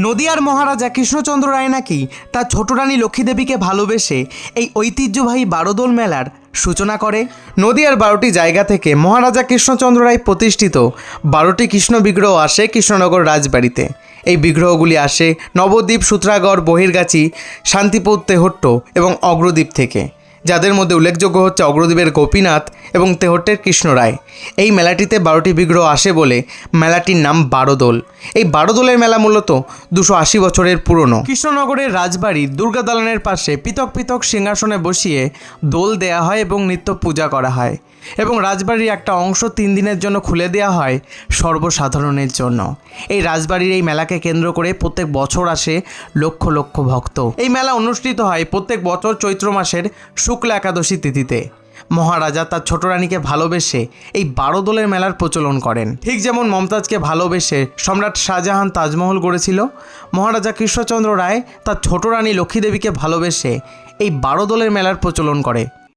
নদিয়ার মহারাজা কৃষ্ণচন্দ্র রায় নাকি তার ছোট রানী লক্ষ্মীদেবীকে ভালোবেসে এই ঐতিহ্যবাহী বারোদোল মেলার সূচনা করে। নদিয়ার 12টি জায়গা থেকে মহারাজা কৃষ্ণচন্দ্র রায় প্রতিষ্ঠিত 12টি কৃষ্ণ বিগ্রহ আসে কৃষ্ণনগর রাজবাড়িতে। এই বিগ্রহগুলি আসে নবদ্বীপ, সূত্রাগড়, বহির্গাছি, শান্তিপুর, তেহট্ট এবং অগ্রদ্বীপ থেকে, যাদের মধ্যে উল্লেখযোগ্য হচ্ছে অগ্রদ্বীপের গোপীনাথ এবং তেহট্টের কৃষ্ণ রায়। এই মেলাটিতে 12টি বিগ্রহ আসে বলে মেলাটির নাম বারোদোল। এই বারোদোলের মেলা মূলত 280 বছরের পুরনো। কৃষ্ণনগরের রাজবাড়ির দুর্গা দালানের পাশে পৃথক পৃথক সিংহাসনে বসিয়ে দোল দেয়া হয় এবং নিত্য পূজা করা হয়, এবং রাজবাড়ির একটা অংশ 3 দিনের জন্য খুলে দেওয়া হয় সর্বসাধারণের জন্য। এই রাজবাড়ির এই মেলাকে কেন্দ্র করে প্রত্যেক বছর আসে লক্ষ লক্ষ ভক্ত। এই মেলা অনুষ্ঠিত হয় প্রত্যেক বছর চৈত্র মাসের শুক্লা একাদশী তিথিতে। মহারাজা তার ছোট রানীকে ভালোবেসে এই বারোদোলের মেলার প্রচলন করেন। ঠিক যেমন মমতাজকে ভালোবেসে সম্রাট শাহজাহান তাজমহল গড়েছিল, মহারাজা কৃষ্ণচন্দ্র রায় তার ছোট রানী লক্ষ্মীদেবীকে ভালোবেসে এই বারোদোলের মেলার প্রচলন করে।